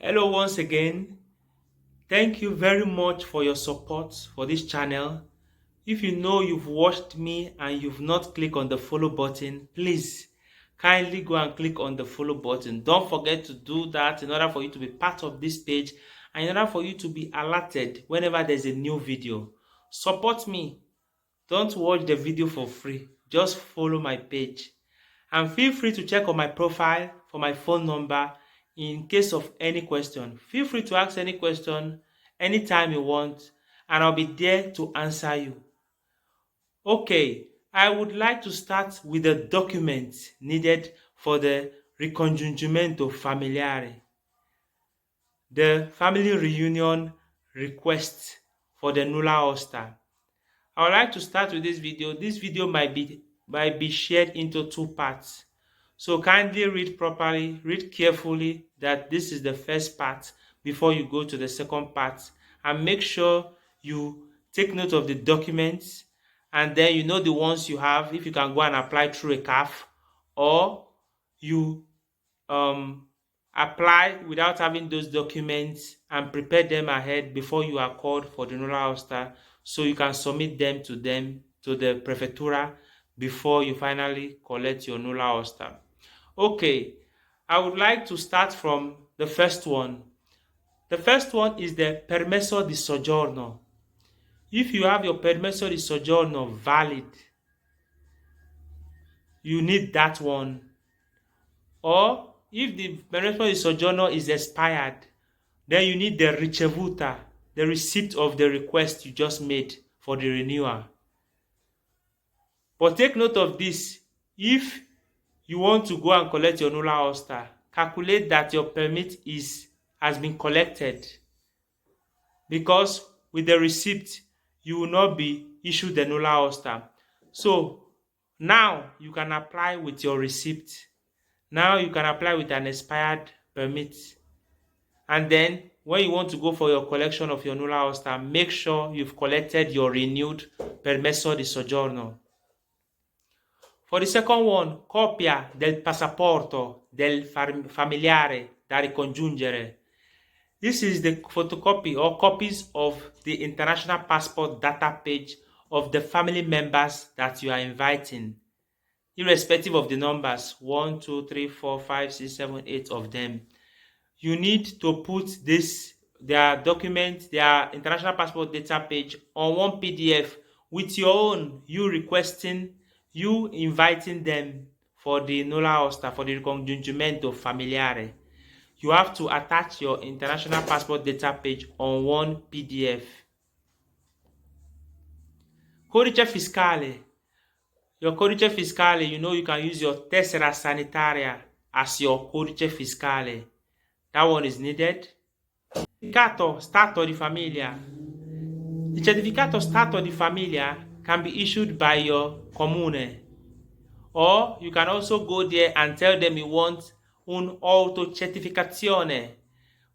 Hello once again. Thank you very much for your support for this channel. If you know you've watched me and you've not clicked on the follow button, please kindly go and click on the follow button. Don't forget to do that in order for you to be part of this page and in order for you to be alerted whenever there's a new video. Support me. Don't watch the video for free. Just follow my page. And feel free to check on my profile for my phone number in case of any question. Feel free to ask any question anytime you want, and I'll be there to answer you. Okay, I would like to start with the documents needed for the ricongiungimento familiare, the family reunion request for the nulla osta. I would like to start with this video. This video might be shared into two parts. So kindly read properly, read carefully that this is the first part before you go to the second part, and make sure you take note of the documents, and then you know the ones you have, if you can go and apply through a CAF, or you um, apply without having those documents and prepare them ahead before you are called for the nulla osta, so you can submit them to the prefettura before you finally collect your nulla osta. Okay, I would like to start from the first one. The first one is the permesso di soggiorno. If you have your permesso di soggiorno valid, you need that one. Or if the permesso di soggiorno is expired, then you need the ricevuta, the receipt of the request you just made for the renewal. But take note of this: if you want to go and collect your nulla osta, calculate that your permit has been collected, because with the receipt you will not be issued the nulla osta. So now you can apply with your receipt. Now you can apply with an expired permit. And then when you want to go for your collection of your nulla osta, make sure you've collected your renewed permesso di soggiorno. For the second one, copia del passaporto del familiare da ricongiungere. This is the photocopy or copies of the international passport data page of the family members that you are inviting, irrespective of the numbers 1, 2, 3, 4, 5, 6, 7, 8 of them. You need to put their document, their international passport data page on one PDF with your own, you inviting them for the nulla osta, for the ricongiungimento familiare. You have to attach your international passport data page on one PDF. Codice fiscale. Your codice fiscale, you can use your tessera sanitaria as your codice fiscale. That one is needed. Certificato stato di famiglia. The certificato stato di famiglia can be issued by your comune, or you can also go there and tell them you want un autocertificazione,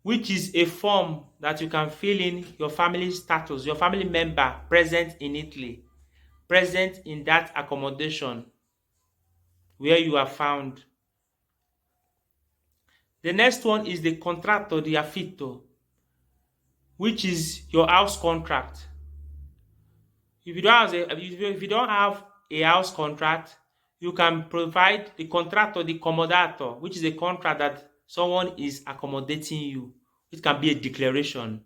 which is a form that you can fill in your family status, your family member present in Italy, present in that accommodation where you are found. The next one is the contratto di affitto, which is your house contract. If you don't have a house contract, you can provide the contratto di comodato, which is a contract that someone is accommodating you. It can be a declaration.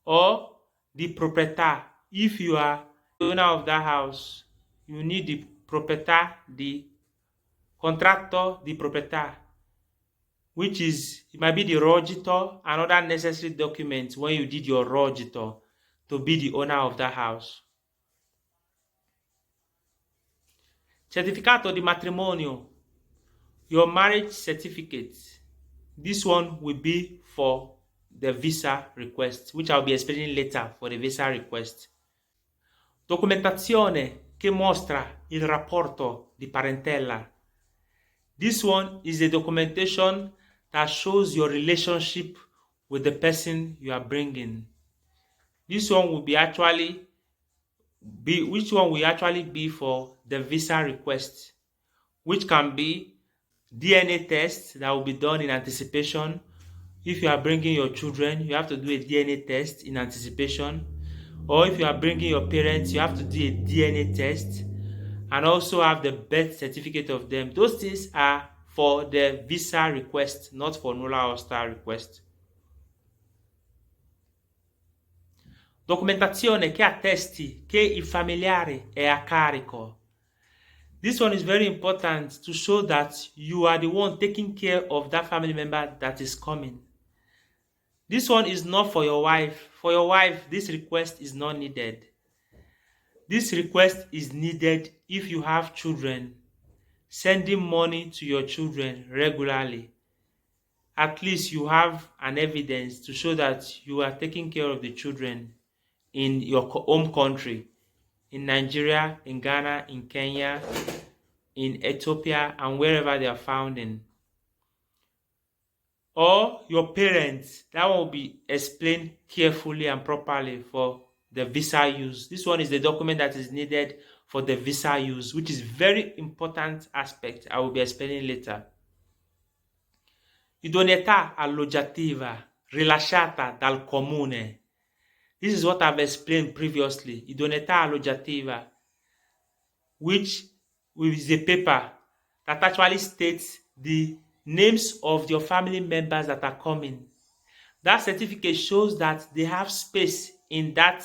Or the proprietà. If you are the owner of that house, you need the proprietà, the contratto di proprietà, which it might be the rogito and other necessary documents when you did your rogito to be the owner of that house. Certificato di matrimonio, your marriage certificate. This one will be for the visa request, which I'll be explaining later for the visa request. Documentazione che mostra il rapporto di parentela. This one is a documentation that shows your relationship with the person you are bringing. This one will actually be for the visa request, which can be DNA tests that will be done in anticipation. If you are bringing your children, you have to do a DNA test in anticipation. Or if you are bringing your parents, you have to do a DNA test and also have the birth certificate of them. Those things are for the visa request, not for nulla osta request. Documentazione che attesti che il familiare è a carico. This one is very important to show that you are the one taking care of that family member that is coming. This one is not for your wife. For your wife, this request is not needed. This request is needed if you have children, sending money to your children regularly. At least you have an evidence to show that you are taking care of the children in your home country, in Nigeria, in Ghana, in Kenya, in Ethiopia, and wherever they are found in. Or your parents, that one will be explained carefully and properly for the visa use. This one is the document that is needed for the visa use, which is very important aspect I will be explaining later. Idoneità alloggiativa rilasciata dal comune. This is what I've explained previously. Idoneità alloggiativa, which is a paper that actually states the names of your family members that are coming. That certificate shows that they have space in that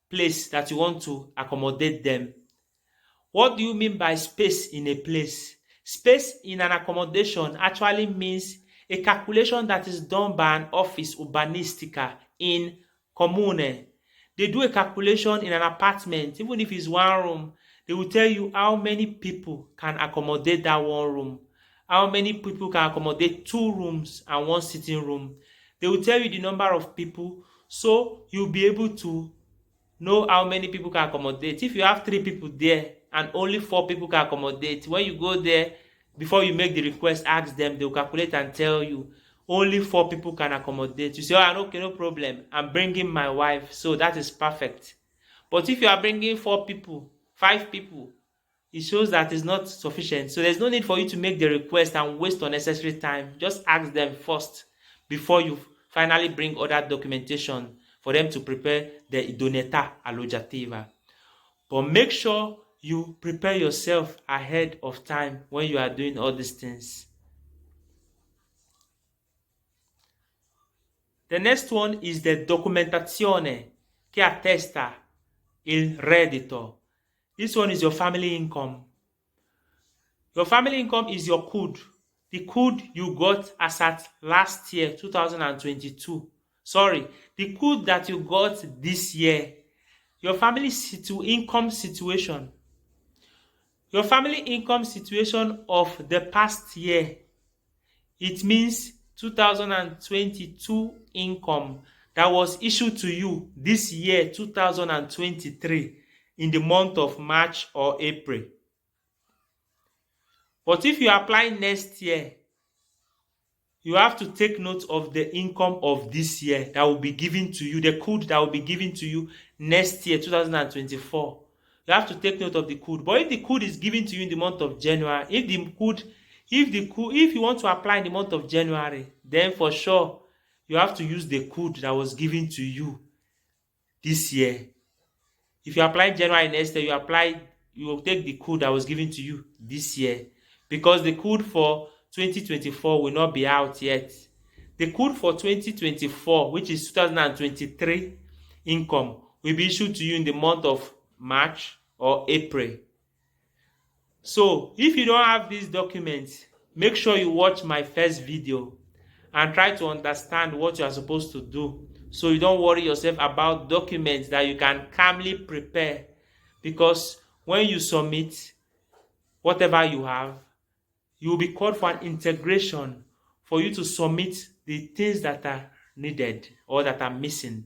place that you want to accommodate them. What do you mean by space in a place? Space in an accommodation actually means a calculation that is done by an office urbanistica in comune. They do a calculation in an apartment, even if it's one room. They will tell you how many people can accommodate that one room, how many people can accommodate 2 rooms and 1 sitting room. They will tell you the number of people, so you'll be able to know how many people can accommodate. If you have 3 people there and only 4 people can accommodate, when you go there, before you make the request, ask them, they'll calculate and tell you only 4 people can accommodate. You say, oh, okay, no problem, I'm bringing my wife, so that is perfect. But if you are bringing 4 people, 5 people, it shows that it's not sufficient. So there's no need for you to make the request and waste unnecessary time. Just ask them first before you finally bring other documentation for them to prepare the idoneità alloggiativa. But make sure you prepare yourself ahead of time when you are doing all these things. The next one is the documentazione che attesta il reddito. This one is your family income. Your family income is your CUD. The CUD you got as at last year, 2022. Sorry, the CUD that you got this year. Your family income situation. Your family income situation of the past year. It means 2022 income that was issued to you this year, 2023, in the month of March or April. But if you apply next year, you have to take note of the income of this year that will be given to you, the CUD that will be given to you next year, 2024. You have to take note of the CUD. But if the CUD is given to you in the month of January, if you want to apply in the month of January, then for sure you have to use the CUD that was given to you this year. If you apply in January next year, you will take the CUD that was given to you this year, because the CUD for 2024 will not be out yet. The CUD for 2024, which is 2023 income, will be issued to you in the month of March or April. So if you don't have these documents, make sure you watch my first video and try to understand what you are supposed to do, so you don't worry yourself about documents that you can calmly prepare, because when you submit whatever you have, you will be called for an integration for you to submit the things that are needed or that are missing.